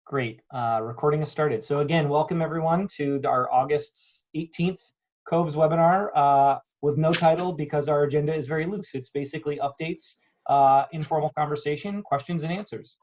Great. Recording has started. So again, welcome everyone to our August 18th COVES webinar with no title because our agenda is very loose. It's basically updates, informal conversation, questions and answers.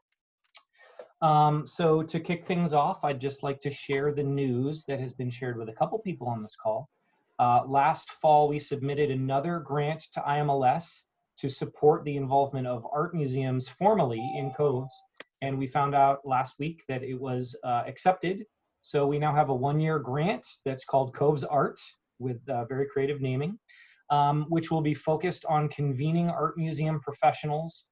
So to kick things off, I'd just like to share the news that has been shared with a couple people on this call. Last fall, we submitted another grant to IMLS to support the involvement of art museums formally in COVES. And we found out last week that it was accepted. So we now have a one-year grant that's called COVES Art with very creative naming, which will be focused on convening art museum professionals,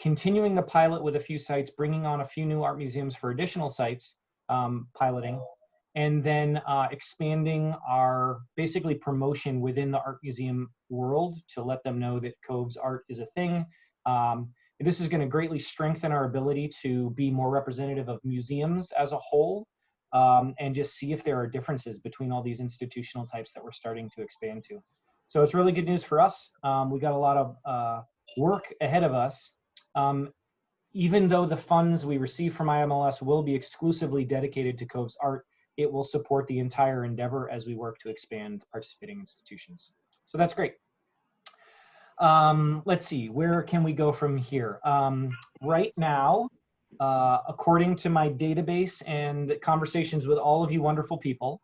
continuing the pilot with a few sites, bringing on a few new art museums for additional sites, piloting, and then expanding our basically promotion within the art museum world to let them know that COVES Art is a thing. This is going to greatly strengthen our ability to be more representative of museums as a whole, and just see if there are differences between all these institutional types that we're starting to expand to. So it's really good news for us. We got a lot of work ahead of us. Even though the funds we receive from IMLS will be exclusively dedicated to COVES Art, it will support the entire endeavor as we work to expand participating institutions. So that's great. Let's see, where can we go from here? Right now, according to my database and conversations with all of you wonderful people,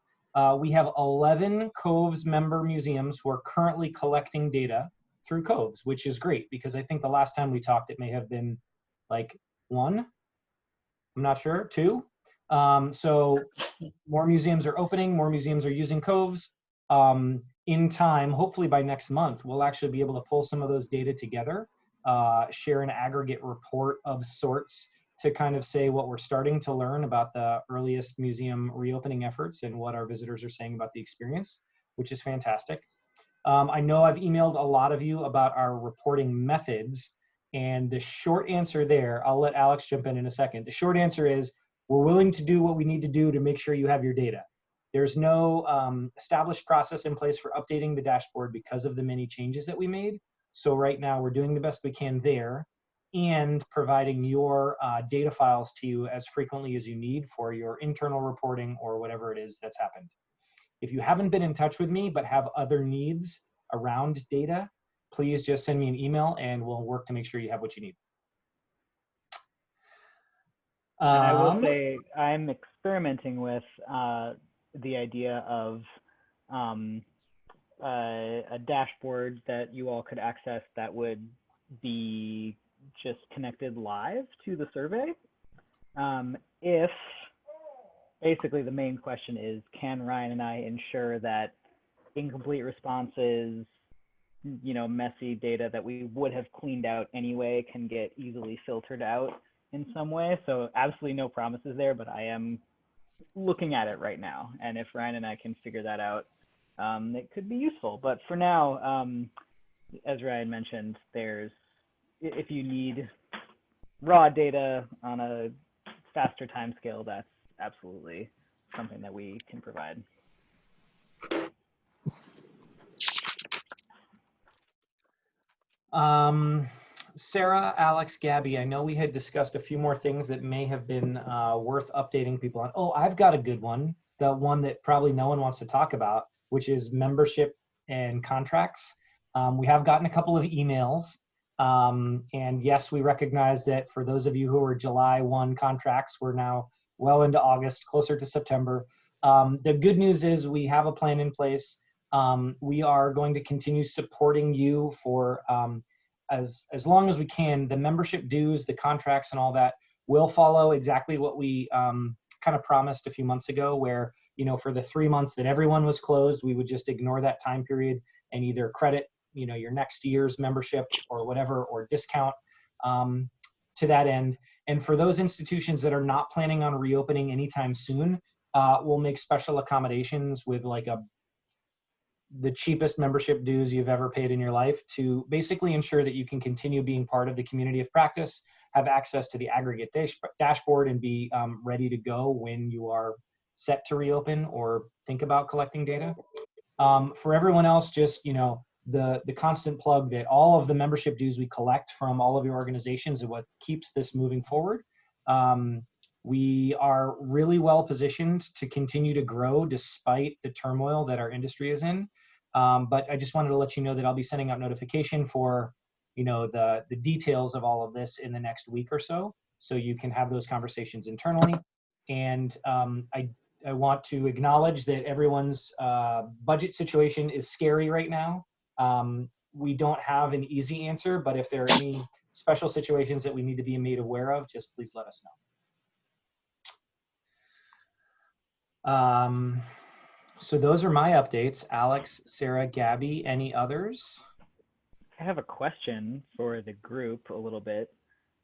we have 11 COVES member museums who are currently collecting data through COVES, which is great because I think the last time we talked, it may have been like 1, I'm not sure, 2. So more museums are opening, more museums are using COVES. In time, hopefully by next month, we'll actually be able to pull some of those data together, share an aggregate report of sorts to kind of say what we're starting to learn about the earliest museum reopening efforts and what our visitors are saying about the experience, which is fantastic. I know I've emailed a lot of you about our reporting methods, and the short answer there, I'll let Alex jump in a second. The short answer is we're willing to do what we need to do to make sure you have your data. There's no established process in place for updating the dashboard because of the many changes that we made. So right now we're doing the best we can there and providing your data files to you as frequently as you need for your internal reporting or whatever it is that's happened. If you haven't been in touch with me but have other needs around data, please just send me an email and we'll work to make sure you have what you need. And I will say I'm experimenting with the idea of a dashboard that you all could access that would be just connected live to the survey. If basically the main question is, can Ryan and I ensure that incomplete responses, messy data that we would have cleaned out anyway can get easily filtered out in some way? So absolutely no promises there, but I am looking at it right now. And if Ryan and I can figure that out, it could be useful. But for now, as Ryan mentioned, if you need raw data on a faster timescale, that's absolutely something that we can provide. Sarah, Alex, Gabby, I know we had discussed a few more things that may have been worth updating people on. Oh, I've got a good one, the one that probably no one wants to talk about, which is membership and contracts. We have gotten a couple of emails, and yes, we recognize that for those of you who are July 1 contracts, we're now well into August, closer to September. The good news is we have a plan in place. We are going to continue supporting you for as long as we can. The membership dues, the contracts and all that will follow exactly what we kind of promised a few months ago, where, for the 3 months that everyone was closed, we would just ignore that time period and either credit, your next year's membership or whatever, or discount to that end. And for those institutions that are not planning on reopening anytime soon, we'll make special accommodations with like the cheapest membership dues you've ever paid in your life to basically ensure that you can continue being part of the community of practice, have access to the aggregate dashboard, and be ready to go when you are set to reopen or think about collecting data. For everyone else, just, the constant plug that all of the membership dues we collect from all of your organizations is what keeps this moving forward. We are really well positioned to continue to grow despite the turmoil that our industry is in. But I just wanted to let you know that I'll be sending out notification for, the details of all of this in the next week or so you can have those conversations internally. And I want to acknowledge that everyone's budget situation is scary right now. We don't have an easy answer, but if there are any special situations that we need to be made aware of, just please let us know. So those are my updates. Alex, Sarah, Gabby, any others? I have a question for the group a little bit.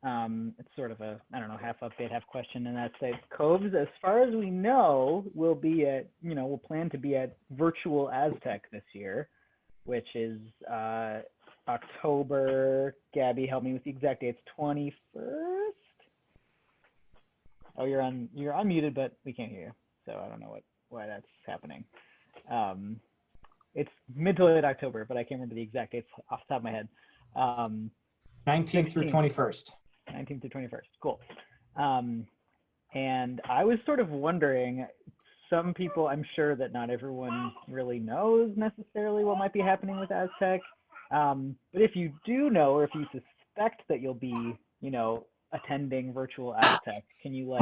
It's sort of a, I don't know, half update, half question, and that's that COVES, as far as we know, will be at, we'll plan to be at virtual Aztec this year, which is October. Gabby, help me with the exact dates. 21st. Oh, you're unmuted, but we can't hear you, so I don't know why that's happening. It's mid to late October, but I can't remember the exact dates off the top of my head. 19th through 21st. 19th to 21st. Cool. And I was sort of wondering, some people, I'm sure that not everyone really knows necessarily what might be happening with Aztec. But if you do know, or if you suspect that you'll be, attending virtual Aztec, can you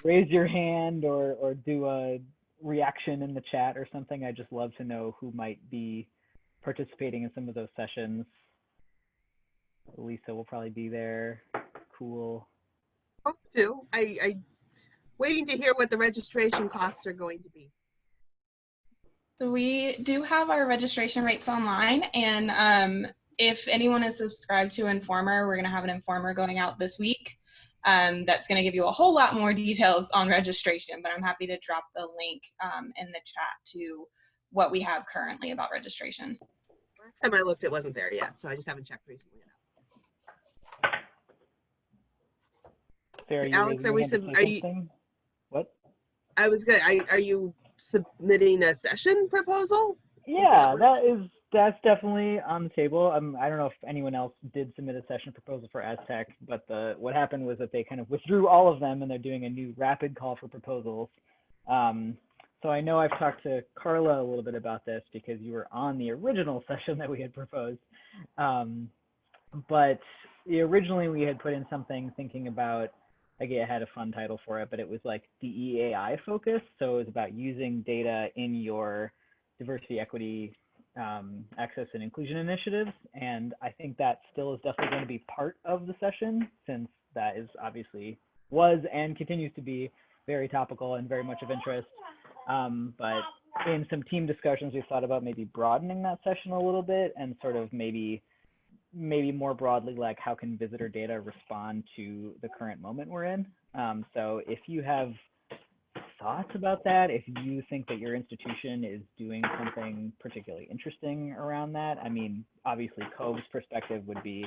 raise your hand or do a reaction in the chat or something? I'd just love to know who might be participating in some of those sessions. Lisa will probably be there. Cool. Hope to. I waiting to hear what the registration costs are going to be. So we do have our registration rates online, and if anyone is subscribed to Informer, we're going to have an Informer going out this week. That's going to give you a whole lot more details on registration, but I'm happy to drop the link in the chat to what we have currently about registration. Last time I looked, it wasn't there yet, so I just haven't checked recently enough. Sarah, Alex, are you? What? I was good. Are you submitting a session proposal? Yeah, that's definitely on the table. I don't know if anyone else did submit a session proposal for Aztec, but what happened was that they kind of withdrew all of them, and they're doing a new rapid call for proposals. So I know I've talked to Carla a little bit about this because you were on the original session that we had proposed. But originally we had put in something thinking about, again, it had a fun title for it, but it was like DEAI focused. So it was about using data in your diversity, equity, access and inclusion initiatives. And I think that still is definitely going to be part of the session, since that is obviously was and continues to be very topical and very much of interest. But in some team discussions, we've thought about maybe broadening that session a little bit and sort of maybe more broadly, like how can visitor data respond to the current moment we're in? So if you have thoughts about that, if you think that your institution is doing something particularly interesting around that, I mean, obviously COVES perspective would be,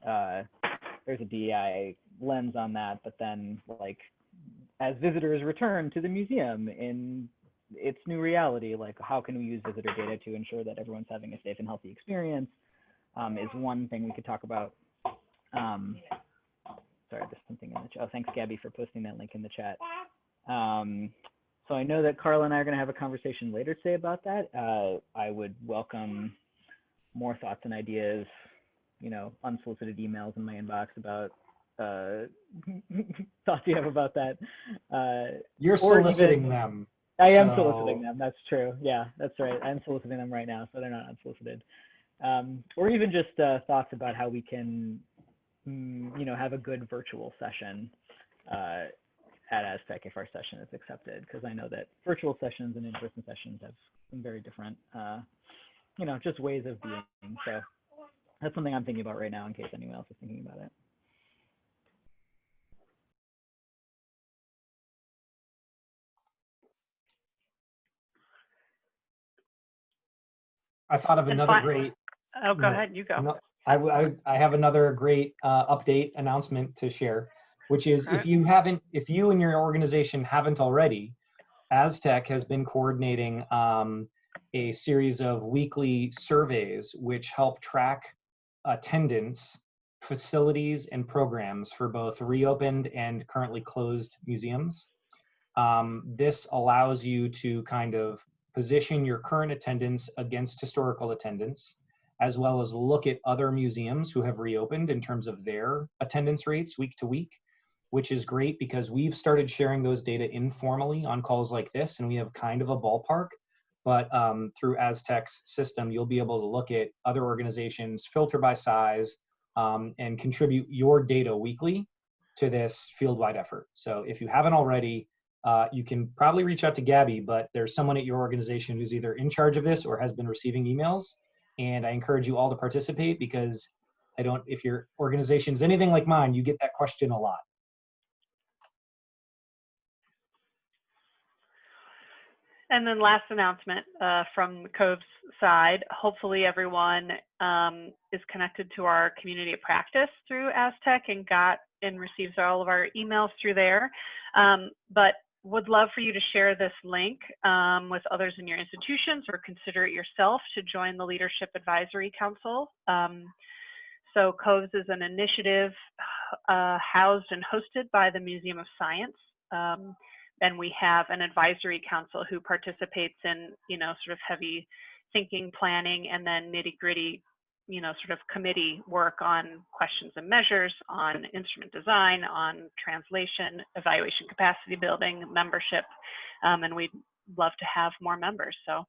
there's a DEI lens on that, but then like as visitors return to the museum in its new reality, like how can we use visitor data to ensure that everyone's having a safe and healthy experience? Is one thing we could talk about. Sorry, there's something in the chat. Oh, thanks, Gabby, for posting that link in the chat. So I know that Carla and I are going to have a conversation later today about that. I would welcome more thoughts and ideas, unsolicited emails in my inbox about thoughts you have about that. You're soliciting them. I am soliciting them. That's true. Yeah, that's right. I'm soliciting them right now, so they're not unsolicited. Or even just thoughts about how we can, have a good virtual session at Aztec if our session is accepted, because I know that virtual sessions and in-person sessions have some very different, just ways of being. So that's something I'm thinking about right now in case anyone else is thinking about it. I thought of another great. Oh, go ahead, you go. No, I have another great update announcement to share, which is if you and your organization haven't already, Aztec has been coordinating a series of weekly surveys which help track attendance facilities and programs for both reopened and currently closed museums. This allows you to kind of position your current attendance against historical attendance, as well as look at other museums who have reopened in terms of their attendance rates week to week, which is great because we've started sharing those data informally on calls like this, and we have kind of a ballpark. But through Aztec's system, you'll be able to look at other organizations, filter by size, and contribute your data weekly to this field-wide effort. So if you haven't already, you can probably reach out to Gabby, but there's someone at your organization who's either in charge of this or has been receiving emails. And I encourage you all to participate because if your organization is anything like mine, you get that question a lot. And then last announcement from the COVES side, hopefully everyone is connected to our community of practice through Aztec and receives all of our emails through there. But would love for you to share this link with others in your institutions or consider it yourself to join the Leadership Advisory Council. So COVES is an initiative housed and hosted by the Museum of Science. And we have an advisory council who participates in, sort of heavy thinking, planning, and then nitty-gritty, sort of committee work on questions and measures, on instrument design, on translation, evaluation capacity building, membership, and we'd love to have more members. So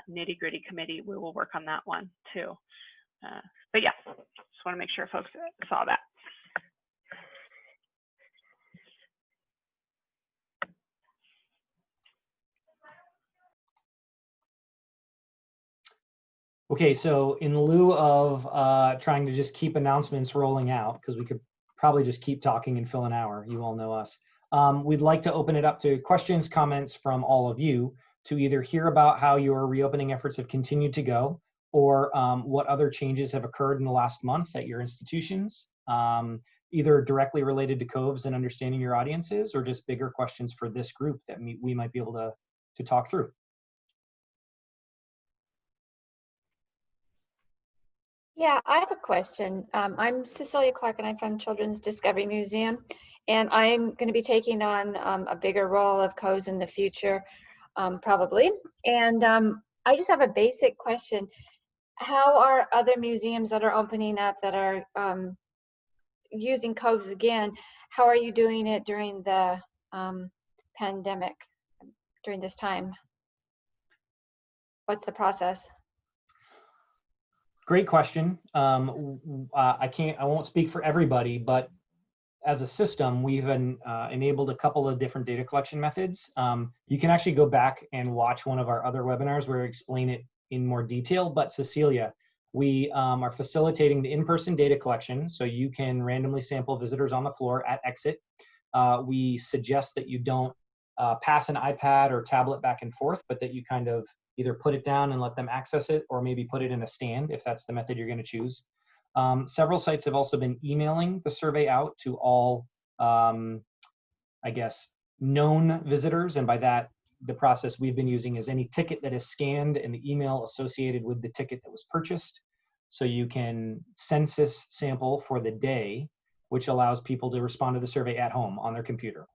nitty-gritty committee, we will work on that one too. But yeah, just want to make sure folks saw that. Okay, so in lieu of trying to just keep announcements rolling out, because we could probably just keep talking and fill an hour, you all know us, we'd like to open it up to questions, comments from all of you to either hear about how your reopening efforts have continued to go, or what other changes have occurred in the last month at your institutions, either directly related to COVES and understanding your audiences, or just bigger questions for this group that we might be able to talk through. Yeah, I have a question. I'm Cecilia Clark, and I'm from Children's Discovery Museum, and I'm going to be taking on a bigger role of COVES in the future, probably. And I just have a basic question. How are other museums that are opening up that are using COVES again, how are you doing it during the pandemic, during this time? What's the process? Great question. I won't speak for everybody, but as a system, we've enabled a couple of different data collection methods. You can actually go back and watch one of our other webinars where we explain it in more detail, but Cecilia, we are facilitating the in-person data collection, so you can randomly sample visitors on the floor at exit. We suggest that you don't pass an iPad or tablet back and forth, but that you kind of either put it down and let them access it, or maybe put it in a stand if that's the method you're going to choose. Several sites have also been emailing the survey out to all, I guess, known visitors, and by that, the process we've been using is any ticket that is scanned and the email associated with the ticket that was purchased. So you can census sample for the day, which allows people to respond to the survey at home on their computer.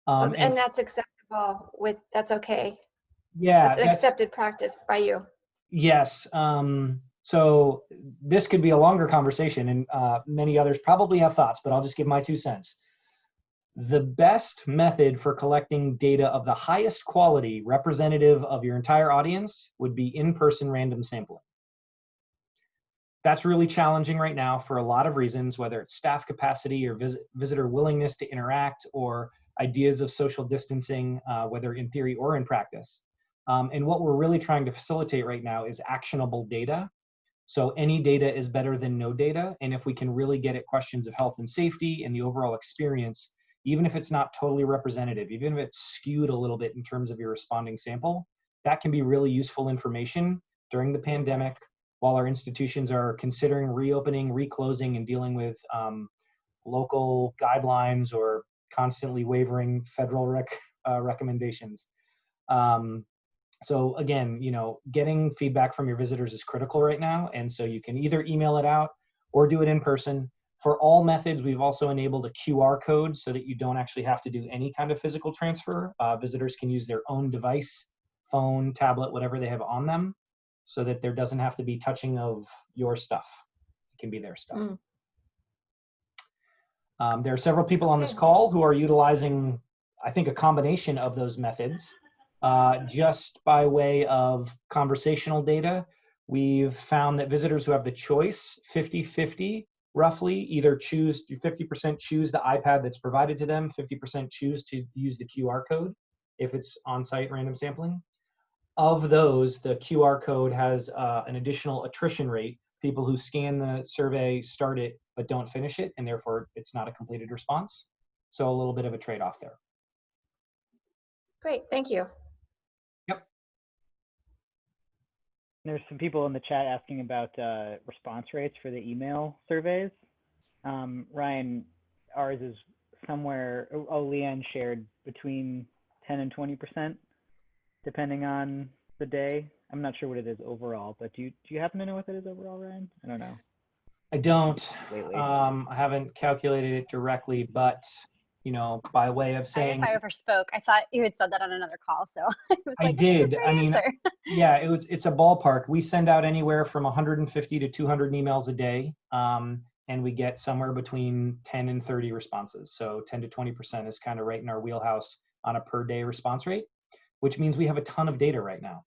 And that's acceptable that's okay. Yeah, that's accepted practice by you. Yes. So this could be a longer conversation, and many others probably have thoughts, but I'll just give my 2 cents. The best method for collecting data of the highest quality representative of your entire audience would be in-person random sampling. That's really challenging right now for a lot of reasons, whether it's staff capacity or visitor willingness to interact, or ideas of social distancing, whether in theory or in practice. And what we're really trying to facilitate right now is actionable data. So any data is better than no data. And if we can really get at questions of health and safety and the overall experience, even if it's not totally representative, even if it's skewed a little bit in terms of your responding sample, that can be really useful information during the pandemic while our institutions are considering reopening, reclosing, and dealing with local guidelines or constantly wavering federal recommendations. So again, getting feedback from your visitors is critical right now. And so you can either email it out, or do it in person. For all methods, we've also enabled a QR code so that you don't actually have to do any kind of physical transfer. Visitors can use their own device, phone, tablet, whatever they have on them, so that there doesn't have to be touching of your stuff. It can be their stuff. There are several people on this call who are utilizing, I think, a combination of those methods. Just by way of conversational data, we've found that visitors who have the choice, 50-50, roughly, either 50% choose the iPad that's provided to them, 50% choose to use the QR code if it's on-site random sampling. Of those, the QR code has an additional attrition rate. People who scan the survey start it but don't finish it, and therefore it's not a completed response. So a little bit of a trade-off there. Great, thank you. Yep. There's some people in the chat asking about response rates for the email surveys. Ryan, ours is somewhere, Leanne shared between 10 and 20%, depending on the day. I'm not sure what it is overall, but do you happen to know what that is overall, Ryan? I don't know. I don't. I haven't calculated it directly, but you know, by way of saying, if I overspoke, I thought you had said that on another call, so it was I like, did. That's right I mean, answer. yeah, it's a ballpark. We send out anywhere from 150 to 200 emails a day, and we get somewhere between 10 and 30 responses. So 10 to 20% is kind of right in our wheelhouse on a per day response rate, which means we have a ton of data right now.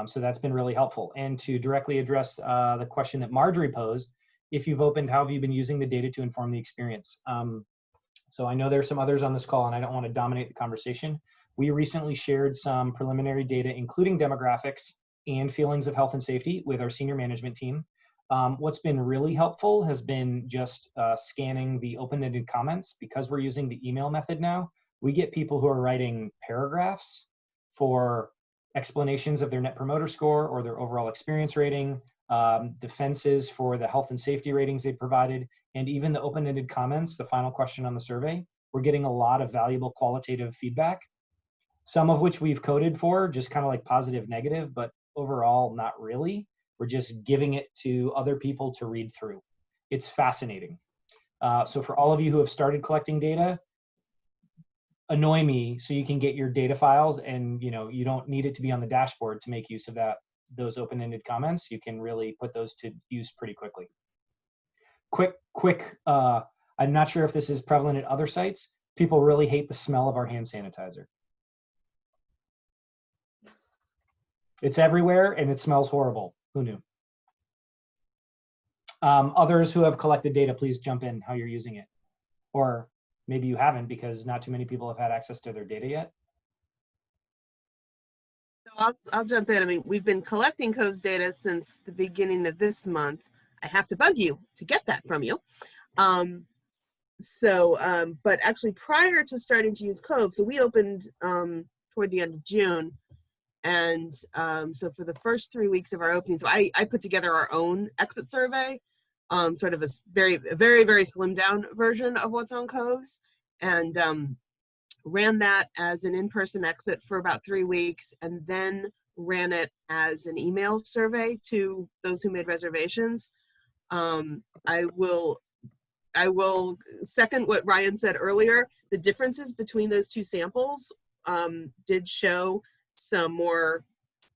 So that's been really helpful. And to directly address the question that Marjorie posed, if you've opened, how have you been using the data to inform the experience? So I know there's some others on this call, and I don't want to dominate the conversation. We recently shared some preliminary data, including demographics and feelings of health and safety, with our senior management team. What's been really helpful has been just scanning the open-ended comments. Because we're using the email method now, we get people who are writing paragraphs for explanations of their Net Promoter Score or their overall experience rating, defenses for the health and safety ratings they provided, and even the open-ended comments, the final question on the survey. We're getting a lot of valuable qualitative feedback, some of which we've coded for, just kind of like positive, negative, but overall not really. We're just giving it to other people to read through. It's fascinating. So for all of you who have started collecting data, annoy me so you can get your data files, and you don't need it to be on the dashboard to make use of those open-ended comments. You can really put those to use pretty quickly. Quick, I'm not sure if this is prevalent at other sites. People really hate the smell of our hand sanitizer. It's everywhere and it smells horrible. Who knew? Others who have collected data, please jump in how you're using it. Or maybe you haven't, because not too many people have had access to their data yet. So I'll jump in. I mean, we've been collecting COVES data since the beginning of this month. I have to bug you to get that from you. But actually prior to starting to use COVES, so we opened toward the end of June. And so for the first 3 weeks of our opening, so I put together our own exit survey, sort of a very, very slimmed down version of what's on COVES, and ran that as an in-person exit for about 3 weeks, and then ran it as an email survey to those who made reservations. I will second what Ryan said earlier. The differences between those two samples did show some more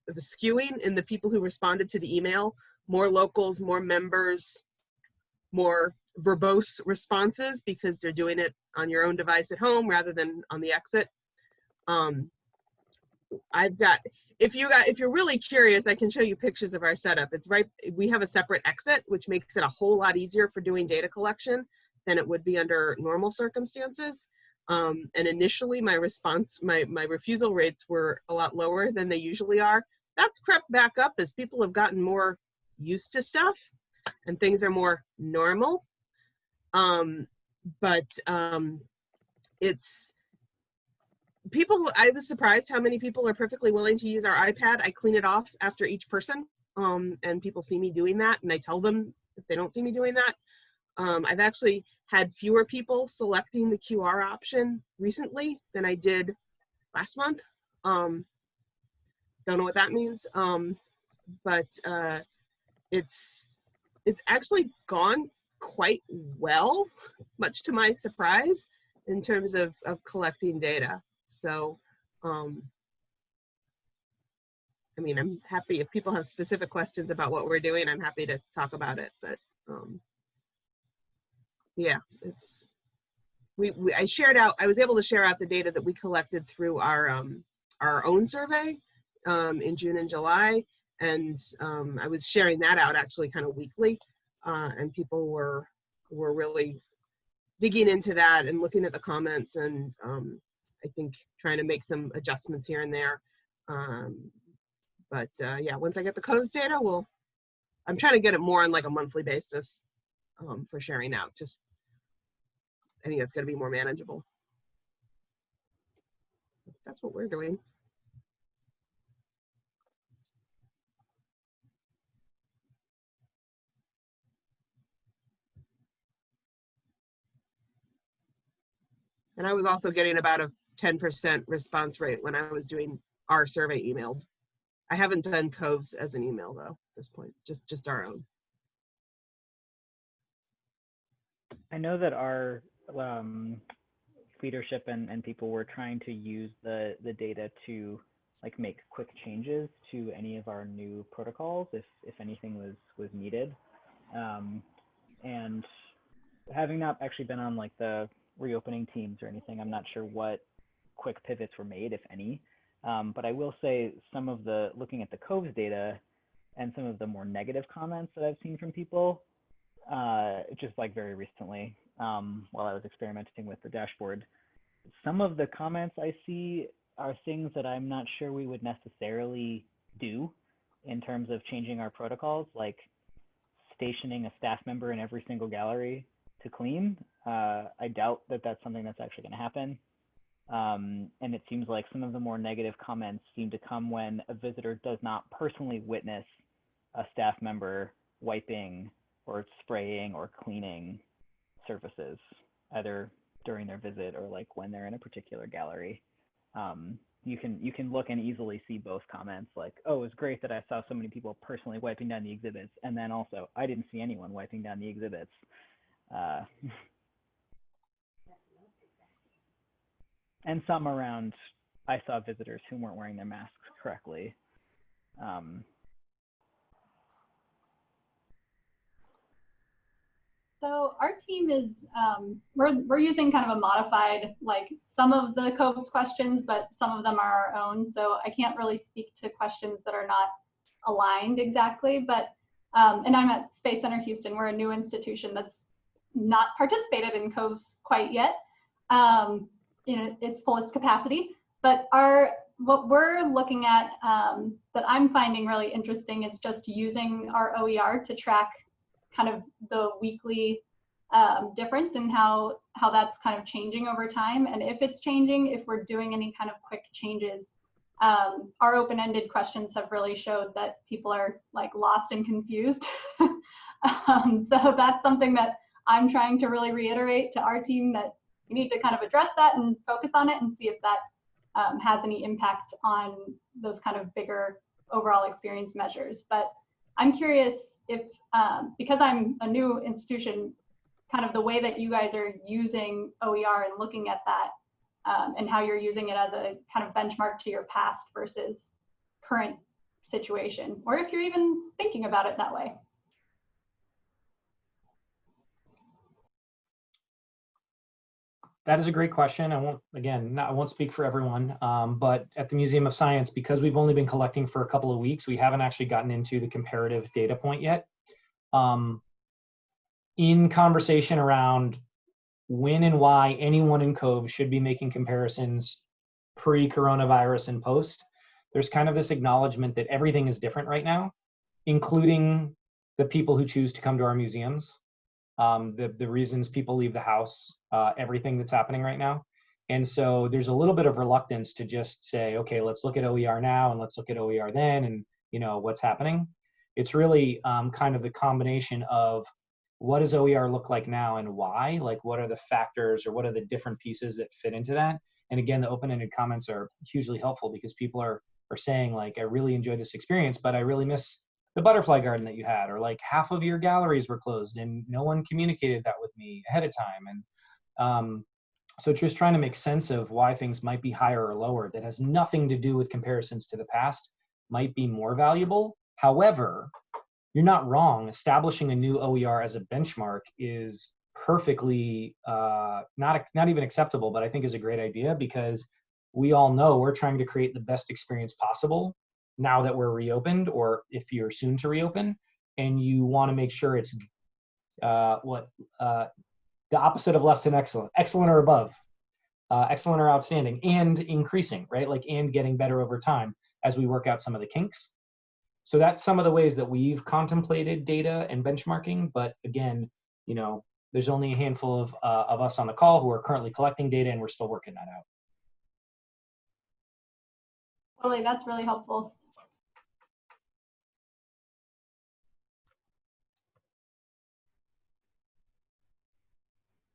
of a skewing in the people who responded to the email, more locals, more members, more verbose responses because they're doing it on your own device at home rather than on the exit. If you're really curious, I can show you pictures of our setup. It's right, we have a separate exit, which makes it a whole lot easier for doing data collection than it would be under normal circumstances. And initially my refusal rates were a lot lower than they usually are. That's crept back up as people have gotten more used to stuff and things are more normal. It's people, I was surprised how many people are perfectly willing to use our iPad. I clean it off after each person, and people see me doing that, and I tell them if they don't see me doing that. I've actually had fewer people selecting the QR option recently than I did last month. Don't know what that means, but it's it's actually gone quite well, much to my surprise, in terms of collecting data. So, I mean, I'm happy if people have specific questions about what we're doing, I'm happy to talk about it. But yeah, it's, I shared out, I was able to share out the data that we collected through our own survey in June and July. And I was sharing that out actually kind of weekly. And people were really digging into that and looking at the comments, and I think trying to make some adjustments here and there. But yeah, once I get the COVES data, I'm trying to get it more on like a monthly basis for sharing out. Just, I think it's going to be more manageable. That's what we're doing. And I was also getting about a 10% response rate when I was doing our survey emailed. I haven't done COVES as an email though at this point, just our own. I know that our leadership and people were trying to use the data to like make quick changes to any of our new protocols if anything was needed. And having not actually been on like the reopening teams or anything, I'm not sure what quick pivots were made, if any. But I will say some of the, looking at the COVES data and some of the more negative comments that I've seen from people, just like very recently, while I was experimenting with the dashboard, some of the comments I see are things that I'm not sure we would necessarily do in terms of changing our protocols, like stationing a staff member in every single gallery to clean. I doubt that that's something that's actually going to happen. And it seems like some of the more negative comments seem to come when a visitor does not personally witness a staff member wiping or spraying or cleaning surfaces, either during their visit or like when they're in a particular gallery. You can look and easily see both comments, like, oh, it's great that I saw so many people personally wiping down the exhibits, and then also I didn't see anyone wiping down the exhibits. And some around, I saw visitors who weren't wearing their masks correctly. So our team is, we're using kind of a modified, like some of the COVES questions, but some of them are our own. So I can't really speak to questions that are not aligned exactly, but, and I'm at Space Center Houston. We're a new institution that's not participated in COVES quite yet, in its fullest capacity. But what we're looking at that I'm finding really interesting is just using our OER to track kind of the weekly difference in how that's kind of changing over time. And if it's changing, if we're doing any kind of quick changes, our open-ended questions have really showed that people are like lost and confused. So that's something that I'm trying to really reiterate to our team, that we need to kind of address that and focus on it and see if that has any impact on those kind of bigger overall experience measures. But I'm curious if, because I'm a new institution, kind of the way that you guys are using OER and looking at that and how you're using it as a kind of benchmark to your past versus current situation, or if you're even thinking about it that way. That is a great question. I won't speak for everyone, but at the Museum of Science, because we've only been collecting for a couple of weeks, we haven't actually gotten into the comparative data point yet. In conversation around when and why anyone in COVES should be making comparisons pre-coronavirus and post, there's kind of this acknowledgement that everything is different right now, including the people who choose to come to our museums. The reasons people leave the house, everything that's happening right now. And so there's a little bit of reluctance to just say, okay, let's look at OER now and let's look at OER then and what's happening. It's really kind of the combination of what does OER look like now and why? Like what are the factors or what are the different pieces that fit into that? And again, the open-ended comments are hugely helpful because people are saying like, I really enjoyed this experience, but I really miss the butterfly garden that you had, or like half of your galleries were closed and no one communicated that with me ahead of time. And so just trying to make sense of why things might be higher or lower that has nothing to do with comparisons to the past might be more valuable. However, you're not wrong. Establishing a new OER as a benchmark is perfectly not even acceptable, but I think is a great idea, because we all know we're trying to create the best experience possible now that we're reopened, or if you're soon to reopen, and you want to make sure it's the opposite of less than excellent, excellent or above, excellent or outstanding, and increasing, right? Like, and getting better over time as we work out some of the kinks. So that's some of the ways that we've contemplated data and benchmarking. But again, you know, there's only a handful of us on the call who are currently collecting data, and we're still working that out. Totally, that's really helpful.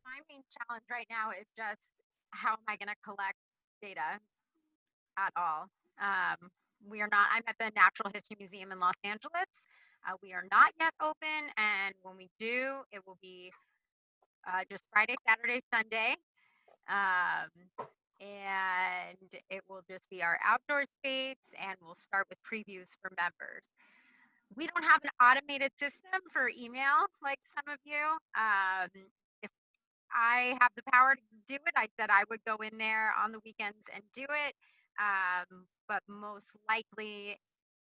My main challenge right now is just how am I going to collect data at all? I'm at the Natural History Museum in Los Angeles. We are not yet open, and when we do, it will be just Friday, Saturday, Sunday. And it will just be our outdoor space, and we'll start with previews for members. We don't have an automated system for email like some of you. If I have the power to do it, I said I would go in there on the weekends and do it. But most likely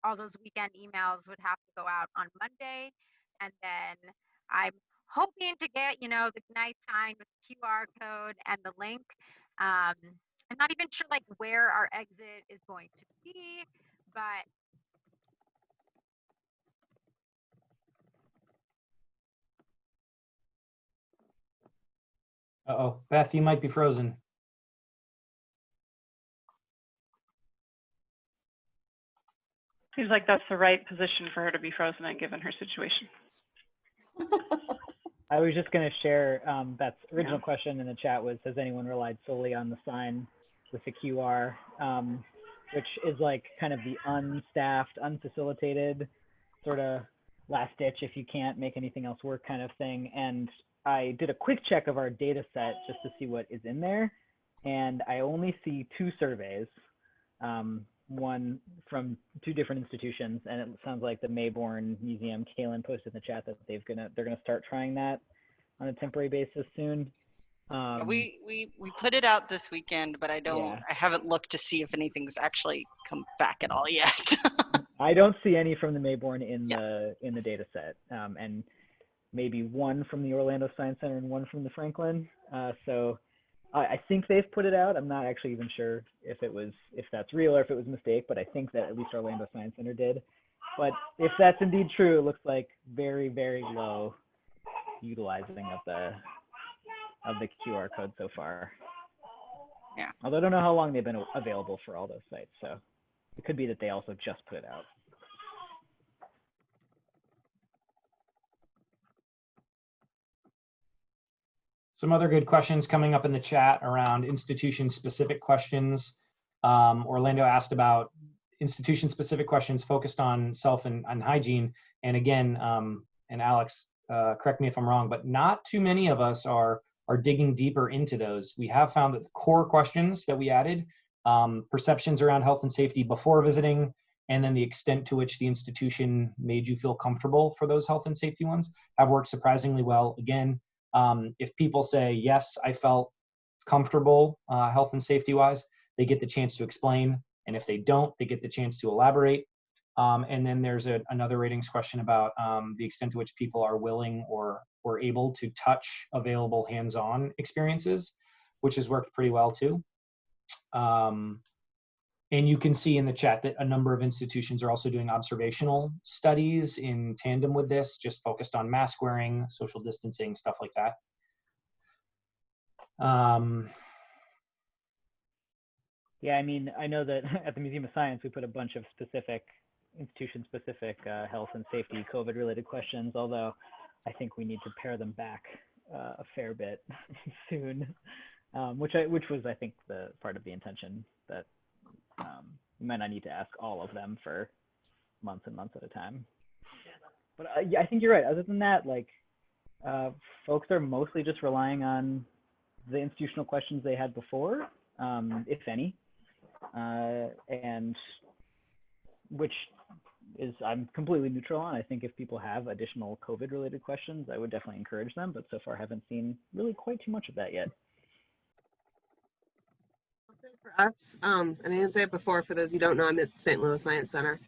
all those weekend emails would have to go out on Monday. And then I'm hoping to get, you know, the nice sign with the QR code and the link. I'm not even sure like where our exit is going to be, but Uh-oh, Beth, you might be frozen. Seems like that's the right position for her to be frozen in, given her situation. I was just going to share Beth's original question in the chat was, has anyone relied solely on the sign with the QR, which is like kind of the unstaffed, unfacilitated sort of last ditch if you can't make anything else work kind of thing. And I did a quick check of our data set just to see what is in there. And I only see 2 surveys, one from 2 different institutions. And it sounds like the Mayborn Museum, Kaylin posted in the chat that they're gonna start trying that on a temporary basis soon. We put it out this weekend, but I haven't looked to see if anything's actually come back at all yet. I don't see any from the Mayborn in the data set, and maybe 1 from the Orlando Science Center and 1 from the Franklin. So I think they've put it out. I'm not actually even sure if that's real or if it was a mistake, but I think that at least Orlando Science Center did. But if that's indeed true, it looks like very, very low utilizing of the QR code so far. Yeah. Although I don't know how long they've been available for all those sites, so it could be that they also just put it out. Some other good questions coming up in the chat around institution-specific questions. Orlando asked about institution-specific questions focused on self and hygiene. And again, and Alex, correct me if I'm wrong, but not too many of us are digging deeper into those. We have found that the core questions that we added, perceptions around health and safety before visiting, and then the extent to which the institution made you feel comfortable for those health and safety ones, have worked surprisingly well. Again, if people say, yes, I felt comfortable health and safety wise, they get the chance to explain. And if they don't, they get the chance to elaborate. And then there's another ratings question about the extent to which people are willing or able to touch available hands-on experiences, which has worked pretty well too. And you can see in the chat that a number of institutions are also doing observational studies in tandem with this, just focused on mask wearing, social distancing, stuff like that. Yeah, I mean, I know that at the Museum of Science, we put a bunch of institution-specific health and safety COVID-related questions, although I think we need to pare them back a fair bit soon, which was, I think, the part of the intention that we might not need to ask all of them for months and months at a time. But yeah, I think you're right. Other than that, like, folks are mostly just relying on the institutional questions they had before, if any, and which is I'm completely neutral on. I think if people have additional COVID-related questions, I would definitely encourage them, but so far haven't seen really quite too much of that yet. For us, and I didn't say it before, for those who don't know, I'm at St. Louis Science Center.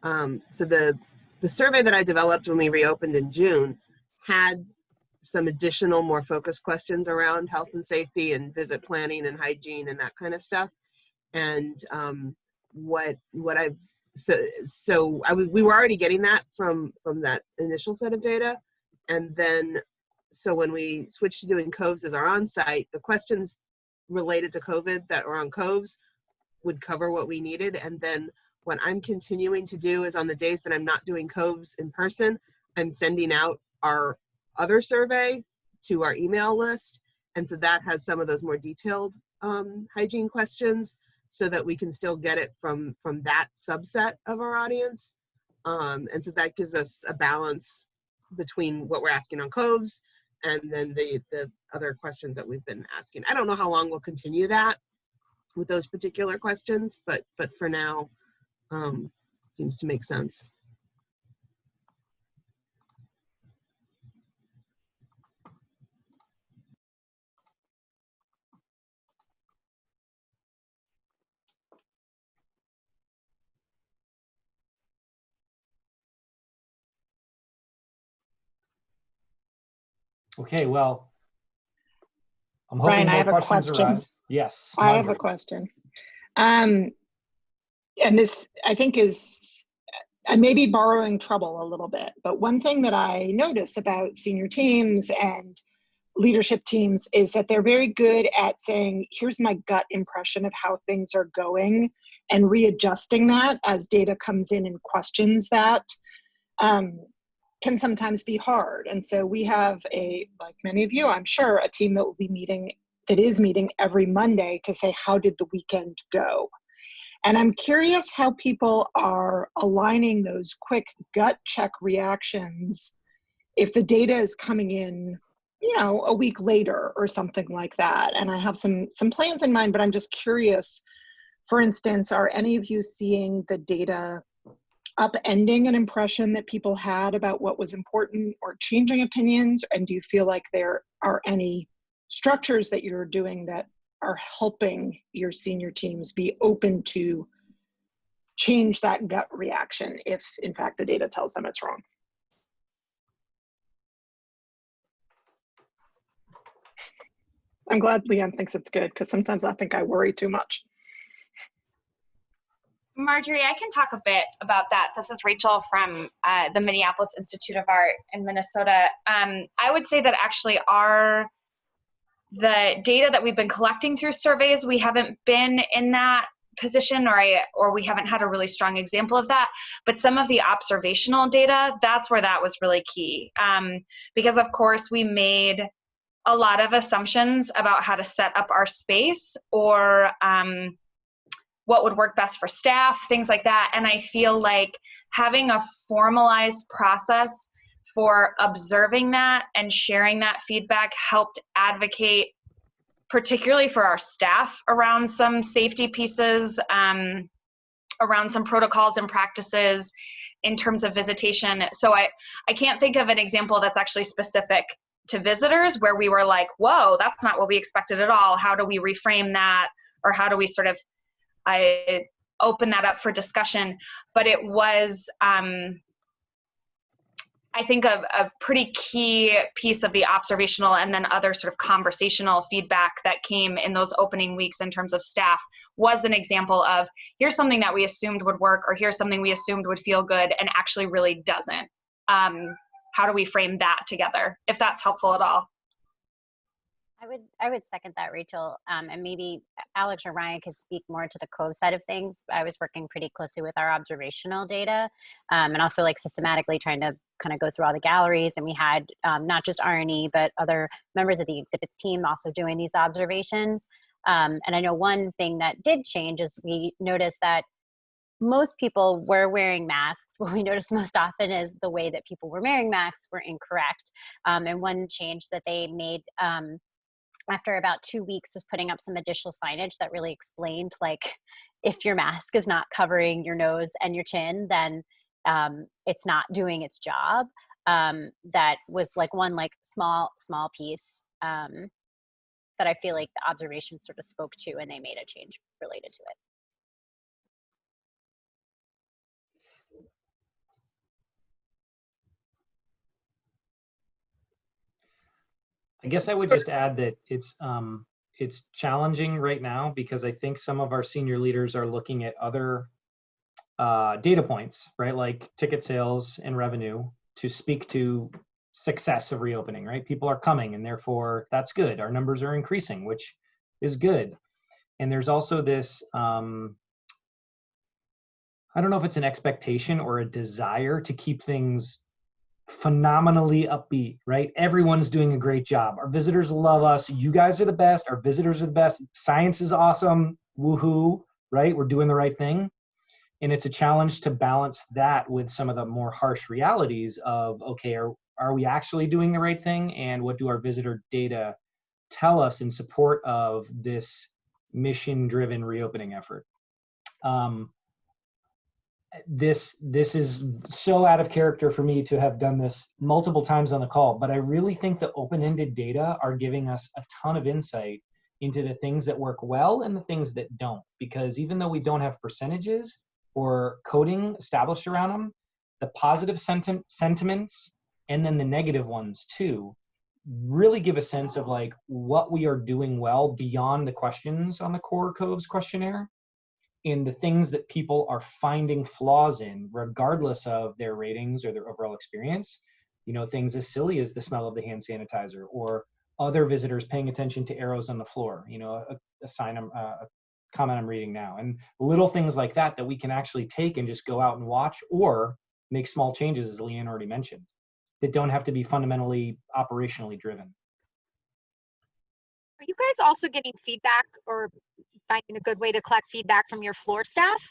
So the survey that I developed when we reopened in June had some additional, more focused questions around health and safety and visit planning and hygiene and that kind of stuff. And we were already getting that from that initial set of data, and then so when we switched to doing COVES as our on-site, the questions related to COVID that are on COVES would cover what we needed. And then what I'm continuing to do is on the days that I'm not doing COVES in person, I'm sending out our other survey to our email list. And so that has some of those more detailed hygiene questions so that we can still get it from that subset of our audience. And so that gives us a balance between what we're asking on COVES and then the other questions that we've been asking. I don't know how long we'll continue that with those particular questions, but for now, seems to make sense. Okay, well, I'm hoping Ryan, I more have a questions question. arise. Yes, I have a Marjorie. question. And this, I think, is, I may be borrowing trouble a little bit, but one thing that I notice about senior teams and leadership teams is that they're very good at saying, here's my gut impression of how things are going, and readjusting that as data comes in and questions that. Can sometimes be hard. And so we have like many of you, I'm sure, a team that will be meeting, that is meeting every Monday to say, how did the weekend go? And I'm curious how people are aligning those quick gut check reactions if the data is coming in, you know, a week later or something like that. And I have some plans in mind, but I'm just curious, for instance, are any of you seeing the data upending an impression that people had about what was important or changing opinions? And do you feel like there are any structures that you're doing that are helping your senior teams be open to change that gut reaction if in fact the data tells them it's wrong? I'm glad Leanne thinks it's good, because sometimes I think I worry too much. Marjorie, I can talk a bit about that. This is Rachel from the Minneapolis Institute of Art in Minnesota. I would say that actually the data that we've been collecting through surveys, we haven't been in that position, or we haven't had a really strong example of that. But some of the observational data, that's where that was really key. Because of course we made a lot of assumptions about how to set up our space, or what would work best for staff, things like that. And I feel like having a formalized process for observing that and sharing that feedback helped advocate, particularly for our staff, around some safety pieces, around some protocols and practices in terms of visitation. So I can't think of an example that's actually specific to visitors where we were like, whoa, that's not what we expected at all. How do we reframe that? Or how do we sort of open that up for discussion? But it was, I think, a pretty key piece of the observational and then other sort of conversational feedback that came in those opening weeks in terms of staff was an example of, here's something that we assumed would work, or here's something we assumed would feel good and actually really doesn't. How do we frame that together, if that's helpful at all? I would second that, Rachel. And maybe Alex or Ryan could speak more to the COVE side of things. I was working pretty closely with our observational data, and also like systematically trying to kind of go through all the galleries. And we had not just R&E, but other members of the exhibits team also doing these observations. And I know one thing that did change is we noticed that most people were wearing masks. What we noticed most often is the way that people were wearing masks were incorrect. And one change that they made after about 2 weeks was putting up some additional signage that really explained, like, if your mask is not covering your nose and your chin, then it's not doing its job. That was like one like small piece that I feel like the observation sort of spoke to, and they made a change related to it. I guess I would just add that it's challenging right now because I think some of our senior leaders are looking at other data points, right? Like ticket sales and revenue to speak to success of reopening, right? People are coming and therefore that's good. Our numbers are increasing, which is good. And there's also this, I don't know if it's an expectation or a desire to keep things phenomenally upbeat, right? Everyone's doing a great job. Our visitors love us. You guys are the best. Our visitors are the best. Science is awesome. Woohoo, right? We're doing the right thing. And it's a challenge to balance that with some of the more harsh realities of, okay, are we actually doing the right thing? And what do our visitor data tell us in support of this mission-driven reopening effort? This is so out of character for me to have done this multiple times on the call, but I really think the open-ended data are giving us a ton of insight into the things that work well and the things that don't. Because even though we don't have percentages or coding established around them, the positive sentiments and then the negative ones too really give a sense of like what we are doing well beyond the questions on the core COVES questionnaire, in the things that people are finding flaws in, regardless of their ratings or their overall experience. You know, things as silly as the smell of the hand sanitizer, or other visitors paying attention to arrows on the floor, you know, a comment I'm reading now, and little things like that that we can actually take and just go out and watch, or make small changes, as Leanne already mentioned, that don't have to be fundamentally operationally driven. Are you guys also getting feedback or finding a good way to collect feedback from your floor staff?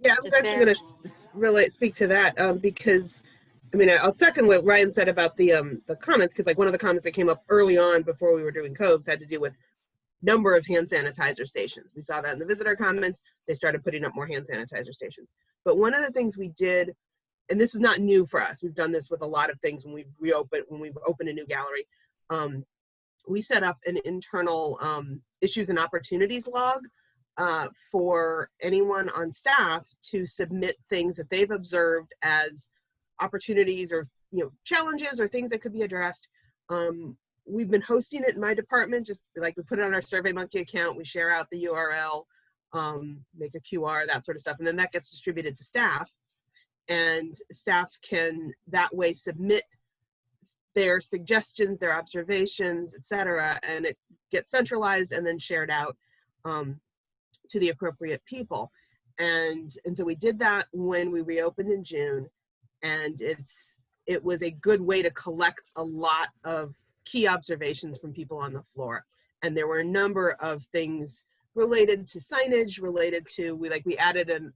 Yeah, I was actually going to really speak to that because, I mean, I'll second what Ryan said about the comments, because like one of the comments that came up early on before we were doing COVES had to do with number of hand sanitizer stations. We saw that in the visitor comments. They started putting up more hand sanitizer stations. But one of the things we did, and this is not new for us, we've done this with a lot of things when we've opened a new gallery. We set up an internal issues and opportunities log for anyone on staff to submit things that they've observed as opportunities or challenges or things that could be addressed. We've been hosting it in my department, just like we put it on our SurveyMonkey account, we share out the URL, make a QR, that sort of stuff, and then that gets distributed to staff, and staff can that way submit their suggestions, their observations, etc., and it gets centralized and then shared out to the appropriate people. And so we did that when we reopened in June, and it was a good way to collect a lot of key observations from people on the floor. And there were a number of things related to signage, related to we added an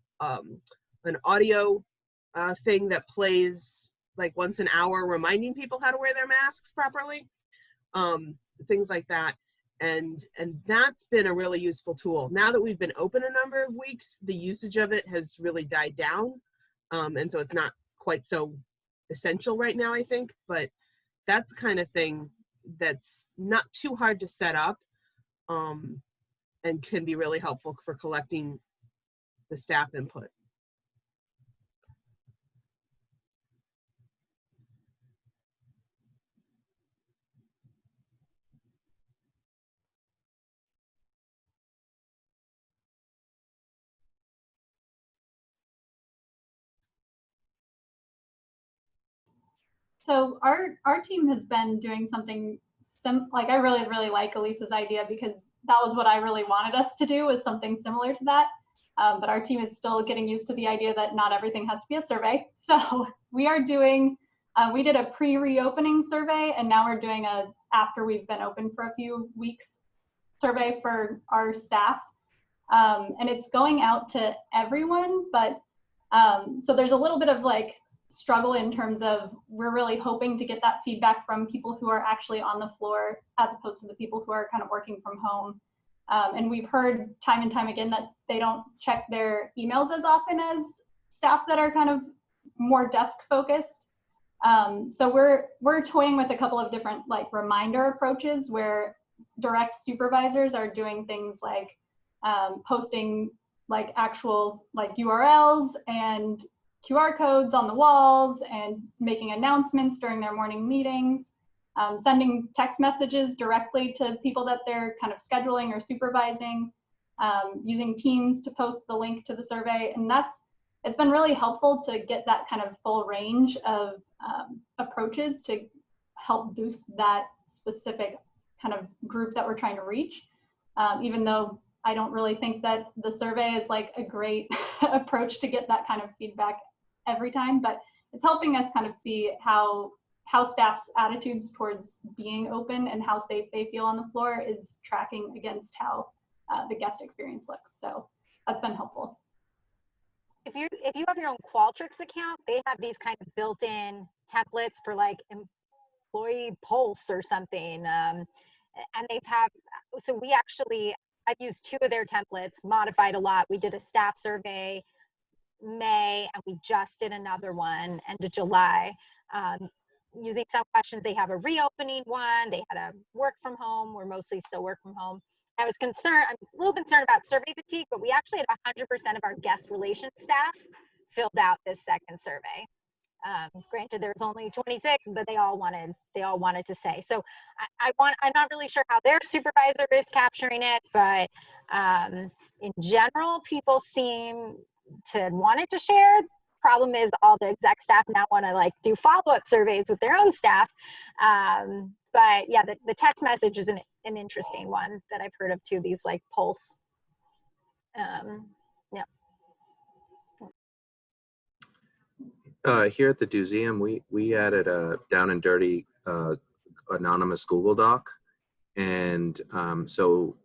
audio thing that plays like once an hour, reminding people how to wear their masks properly, things like that. And that's been a really useful tool. Now that we've been open a number of weeks, the usage of it has really died down. And so it's not quite so essential right now, I think, but that's the kind of thing that's not too hard to set up and can be really helpful for collecting the staff input. So our team has been doing something like I really like Elisa's idea, because that was what I really wanted us to do, was something similar to that. But our team is still getting used to the idea that not everything has to be a survey. So we are doing, we did a pre-reopening survey, and now we're doing after we've been open for a few weeks survey for our staff. And it's going out to everyone, but so there's a little bit of like struggle in terms of we're really hoping to get that feedback from people who are actually on the floor as opposed to the people who are kind of working from home. And we've heard time and time again that they don't check their emails as often as staff that are kind of more desk focused. So we're toying with a couple of different like reminder approaches where direct supervisors are doing things like posting like actual like URLs and QR codes on the walls and making announcements during their morning meetings, sending text messages directly to people that they're kind of scheduling or supervising, using Teams to post the link to the survey. And it's been really helpful to get that kind of full range of approaches to help boost that specific kind of group that we're trying to reach, even though I don't really think that the survey is like a great approach to get that kind of feedback every time, but it's helping us kind of see how staff's attitudes towards being open and how safe they feel on the floor is tracking against how the guest experience looks. So that's been helpful. If you have your own Qualtrics account, they have these kind of built-in templates for like employee pulse or something, and so I've used 2 of their templates, modified a lot. We did a staff survey May, and we just did another one end of July. Using some questions, they have a reopening one, they had a work from home, we're mostly still work from home. I'm a little concerned about survey fatigue, but we actually had 100% of our guest relations staff filled out this second survey. Granted, there's only 26, but they all wanted to say. So I'm not really sure how their supervisor is capturing it, but in general, people seem to want it to share. Problem is, all the exec staff now want to like do follow-up surveys with their own staff. But yeah, the text message is an interesting one that I've heard of too. These like pulse. Yeah. Here at the Museum, we added a down and dirty anonymous Google Doc, and so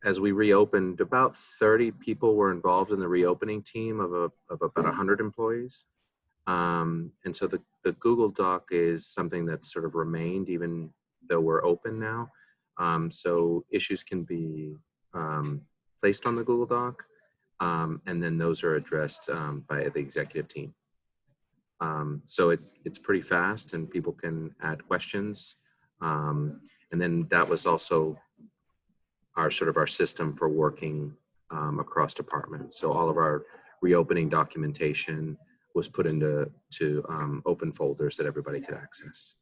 as we reopened, about 30 people were involved in the reopening team of about 100 employees, and so the Google Doc is something that's sort of remained even though we're open now. So issues can be placed on the Google Doc, and then those are addressed by the executive team. So it's pretty fast and people can add questions. And then that was also our system for working across departments. So all of our reopening documentation was put into open folders that everybody could access.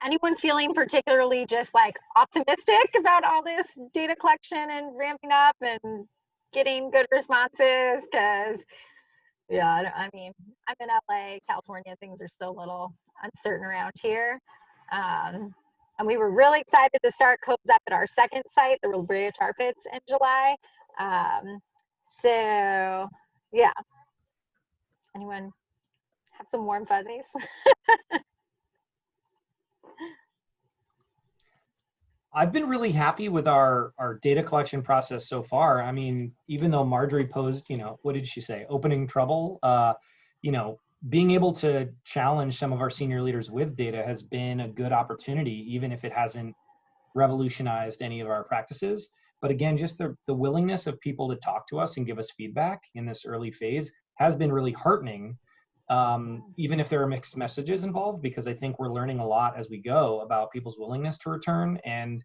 Anyone feeling particularly just like optimistic about all this data collection and ramping up and getting good responses? Because yeah, I mean, I'm in LA, California, things are still a little uncertain around here. And we were really excited to start COVES up at our second site, the Real Brea Tar Pits, in July. So yeah, anyone have some warm fuzzies? I've been really happy with our data collection process so far. I mean, even though Marjorie posed, what did she say? Opening trouble. Being able to challenge some of our senior leaders with data has been a good opportunity, even if it hasn't revolutionized any of our practices. But again, just the willingness of people to talk to us and give us feedback in this early phase has been really heartening. Even if there are mixed messages involved, because I think we're learning a lot as we go about people's willingness to return. And,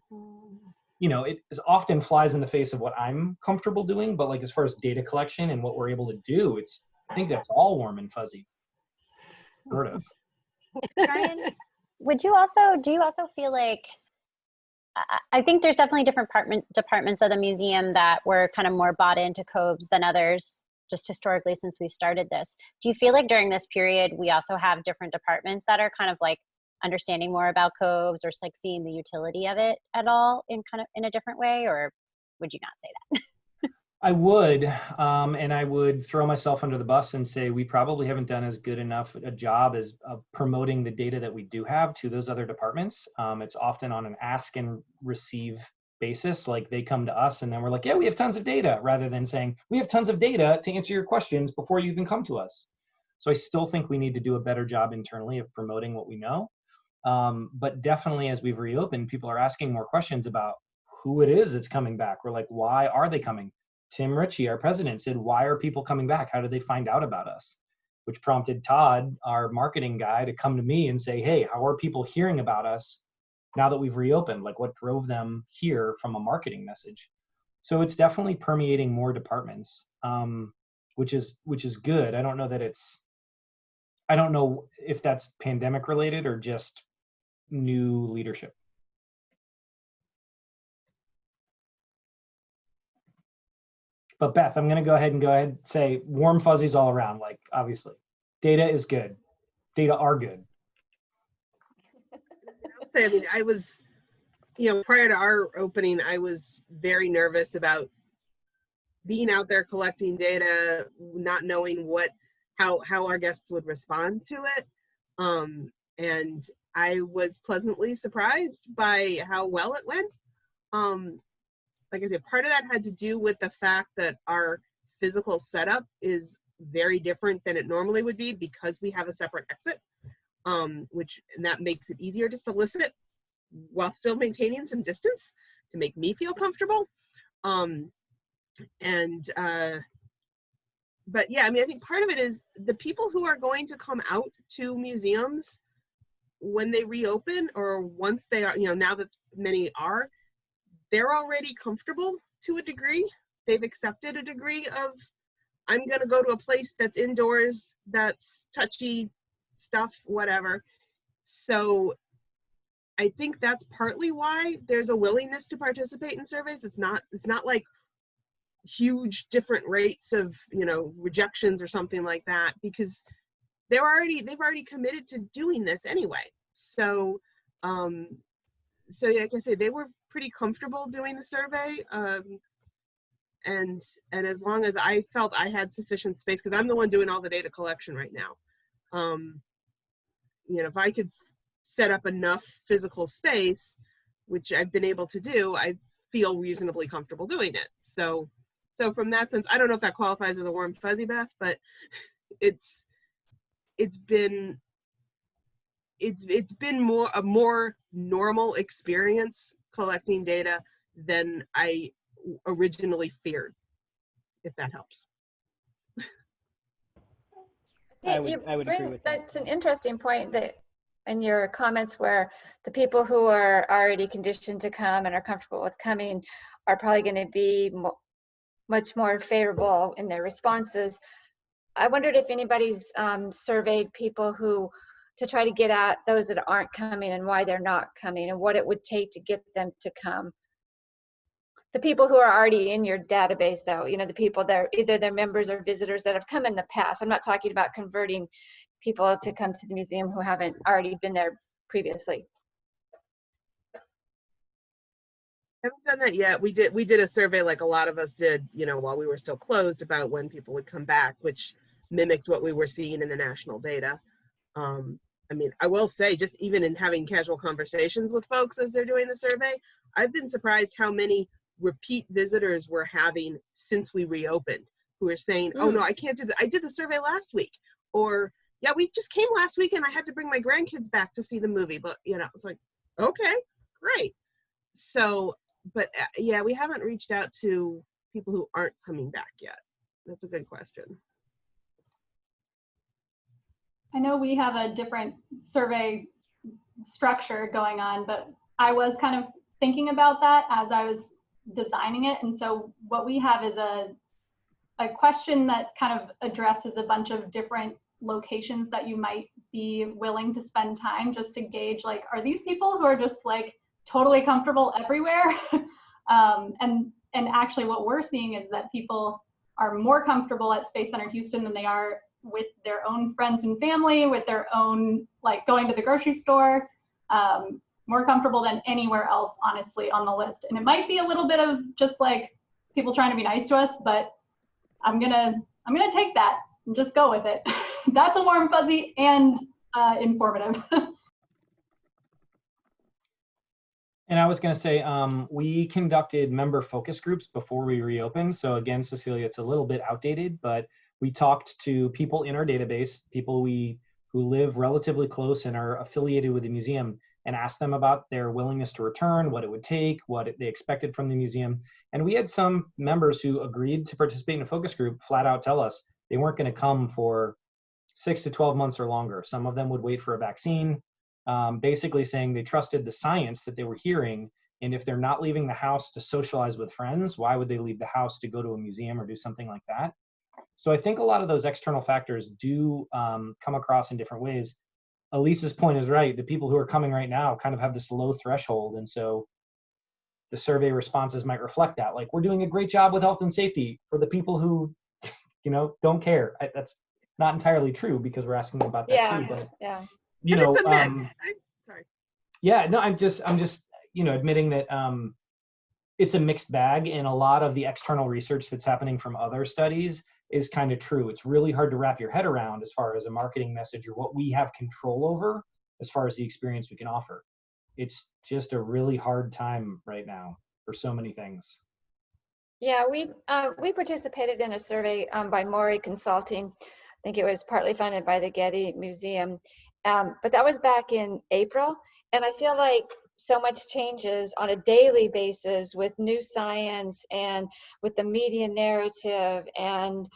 it often flies in the face of what I'm comfortable doing, but like as far as data collection and what we're able to do, I think that's all warm and fuzzy. Sort of. Ryan, do you also feel like, I think there's definitely different departments of the museum that were kind of more bought into COVES than others, just historically since we've started this. Do you feel like during this period, we also have different departments that are kind of like understanding more about COVES or like seeing the utility of it at all in a different way, or would you not say that? I would, and I would throw myself under the bus and say we probably haven't done as good enough a job as promoting the data that we do have to those other departments. It's often on an ask and receive basis, like they come to us and then we're like, yeah, we have tons of data, rather than saying we have tons of data to answer your questions before you even come to us. So I still think we need to do a better job internally of promoting what we know. But definitely as we've reopened, people are asking more questions about who it is that's coming back. We're like, why are they coming? Tim Ritchie, our president, said, why are people coming back? How did they find out about us? Which prompted Todd, our marketing guy, to come to me and say, hey, how are people hearing about us now that we've reopened? Like, what drove them here from a marketing message? So it's definitely permeating more departments, which is good. I don't know if that's pandemic related or just new leadership. But Beth, I'm going to go ahead and say warm fuzzies all around. Like, obviously, data is good. Data are good. I mean, I was, prior to our opening, I was very nervous about being out there collecting data, not knowing how our guests would respond to it. And I was pleasantly surprised by how well it went. Like I said, part of that had to do with the fact that our physical setup is very different than it normally would be because we have a separate exit, and that makes it easier to solicit while still maintaining some distance to make me feel comfortable. But yeah, I mean, I think part of it is the people who are going to come out to museums when they reopen, or once they are, now that many are, they're already comfortable to a degree. They've accepted a degree of, I'm going to go to a place that's indoors, that's touchy stuff, whatever. So I think that's partly why there's a willingness to participate in surveys. It's not like huge different rates of, rejections or something like that, because they've already committed to doing this anyway. So, like I said, they were pretty comfortable doing the survey, and as long as I felt I had sufficient space, because I'm the one doing all the data collection right now, if I could set up enough physical space, which I've been able to do, I feel reasonably comfortable doing it. So from that sense, I don't know if that qualifies as a warm fuzzy, Beth, but it's been a more normal experience collecting data than I originally feared, if that helps. I would agree with that. That's an interesting point that in your comments, where the people who are already conditioned to come and are comfortable with coming are probably going to be much more favorable in their responses. I wondered if anybody's surveyed people to try to get at those that aren't coming and why they're not coming and what it would take to get them to come. The people who are already in your database, though, the people that are either they're members or visitors that have come in the past. I'm not talking about converting people to come to the museum who haven't already been there previously. Haven't done that yet. We did a survey like a lot of us did, while we were still closed, about when people would come back, which mimicked what we were seeing in the national data. I mean, I will say, just even in having casual conversations with folks as they're doing the survey, I've been surprised how many repeat visitors we're having since we reopened, who are saying, oh no, I can't do that. I did the survey last week. Or, yeah, we just came last week and I had to bring my grandkids back to see the movie. But, it's like, okay, great. So, but yeah, we haven't reached out to people who aren't coming back yet. That's a good question. I know we have a different survey structure going on, but I was kind of thinking about that as I was designing it. And so what we have is a question that kind of addresses a bunch of different locations that you might be willing to spend time, just to gauge, like, are these people who are just like totally comfortable everywhere? And actually what we're seeing is that people are more comfortable at Space Center Houston than they are with their own friends and family, with their own, like, going to the grocery store, more comfortable than anywhere else, honestly, on the list. And it might be a little bit of just like people trying to be nice to us, but I'm gonna take that and just go with it. That's a warm, fuzzy, and informative. And I was going to say, we conducted member focus groups before we reopened. So again, Cecilia, it's a little bit outdated, but we talked to people in our database, people who live relatively close and are affiliated with the museum, and asked them about their willingness to return, what it would take, what they expected from the museum. And we had some members who agreed to participate in a focus group flat out tell us they weren't going to come for 6 to 12 months or longer. Some of them would wait for a vaccine. Basically saying they trusted the science that they were hearing, and if they're not leaving the house to socialize with friends, why would they leave the house to go to a museum or do something like that? So I think a lot of those external factors do come across in different ways. Elise's point is right. The people who are coming right now kind of have this low threshold, and so the survey responses might reflect that. Like, we're doing a great job with health and safety for the people who, don't care. That's not entirely true, because we're asking them about that too. But yeah. It's a mix. Sorry. Yeah, no, I'm just admitting that it's a mixed bag, and a lot of the external research that's happening from other studies is kind of true. It's really hard to wrap your head around as far as a marketing message or what we have control over as far as the experience we can offer. It's just a really hard time right now for so many things. Yeah, we participated in a survey by Maury Consulting. I think it was partly funded by the Getty Museum. But that was back in April, and I feel like so much changes on a daily basis with new science and with the media narrative and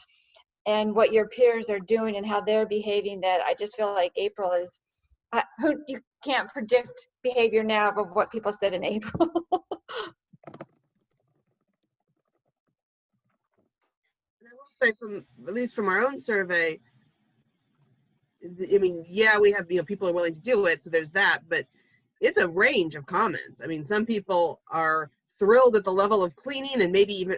what your peers are doing and how they're behaving, that I just feel like April is, you can't predict behavior now of what people said in April. And I will say, at least from our own survey, I mean, yeah, we have, people are willing to do it, so there's that, but it's a range of comments. I mean, some people are thrilled at the level of cleaning, and maybe even,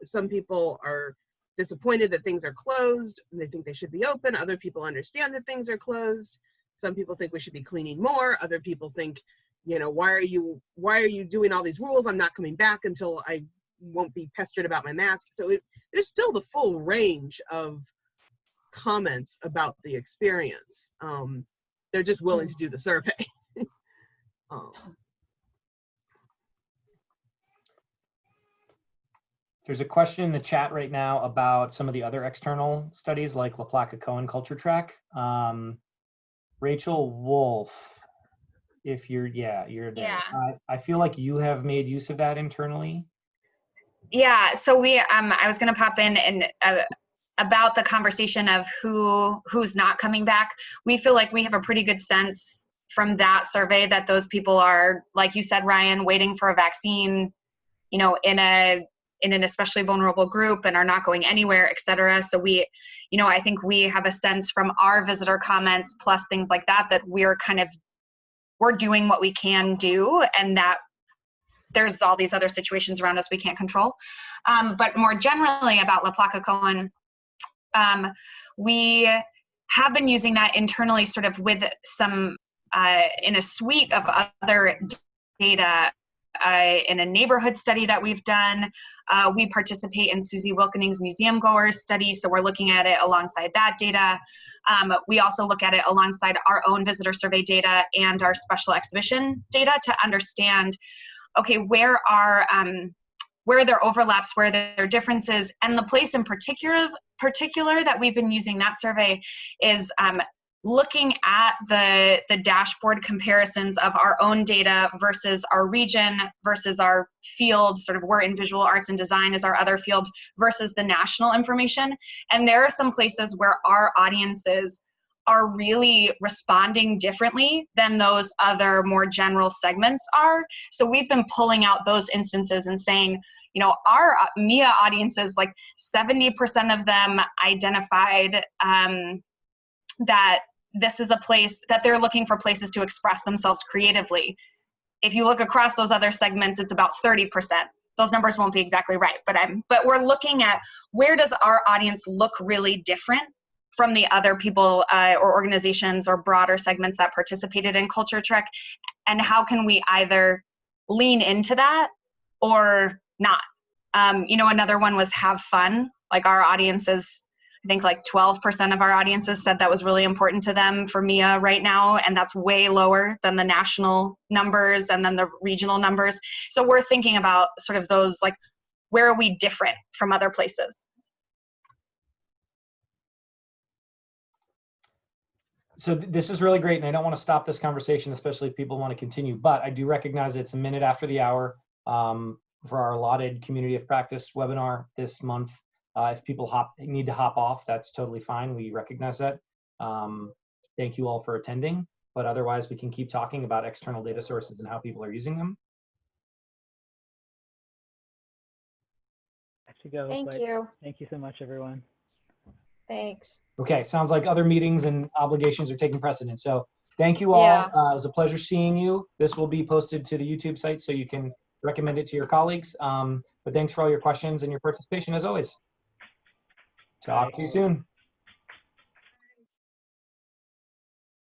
some people are disappointed that things are closed and they think they should be open. Other people understand that things are closed. Some people think we should be cleaning more. Other people think, why are you doing all these rules? I'm not coming back until I won't be pestered about my mask. So there's still the full range of comments about the experience. They're just willing to do the survey. There's a question in the chat right now about some of the other external studies like LaPlaca-Cohen Culture Track. Rachel Wolf, if you're there. Yeah. I feel like you have made use of that internally. Yeah, so we, I was gonna pop in and about the conversation of who's not coming back. We feel like we have a pretty good sense from that survey that those people are, like you said, Ryan, waiting for a vaccine, in an especially vulnerable group and are not going anywhere, et cetera. So we, I think we have a sense from our visitor comments plus things like that, that we're doing what we can do, and that there's all these other situations around us we can't control. But more generally about LaPlaca-Cohen, we have been using that internally sort of with some, in a suite of other data. In a neighborhood study that we've done, we participate in Susie Wilkening's museum goers study, so we're looking at it alongside that data. We also look at it alongside our own visitor survey data and our special exhibition data to understand, okay, where are there overlaps, where there are differences, and the place in particular that we've been using that survey is looking at the dashboard comparisons of our own data versus our region versus our field, sort of we're in visual arts and design is our other field, versus the national information. And there are some places where our audiences are really responding differently than those other more general segments are. So we've been pulling out those instances and saying, our MIA audiences, like 70% of them identified that this is a place that they're looking for places to express themselves creatively. If you look across those other segments, it's about 30%. Those numbers won't be exactly right, but we're looking at where does our audience look really different from the other people or organizations or broader segments that participated in Culture Trek, and how can we either lean into that or not? You know, another one was have fun. Like our audiences, I think like 12% of our audiences said that was really important to them for MIA right now, and that's way lower than the national numbers and then the regional numbers. So we're thinking about sort of those, like, where are we different from other places? So this is really great, and I don't want to stop this conversation, especially if people want to continue, but I do recognize it's a minute after the hour for our allotted Community of Practice webinar this month. If people need to hop off, that's totally fine. We recognize that. Thank you all for attending, but otherwise we can keep talking about external data sources and how people are using them. Thank you. Thank you so much, everyone. Thanks. Okay, sounds like other meetings and obligations are taking precedence. So thank you all. Yeah. It was a pleasure seeing you. This will be posted to the YouTube site so you can recommend it to your colleagues. But thanks for all your questions and your participation as always. Talk to you soon.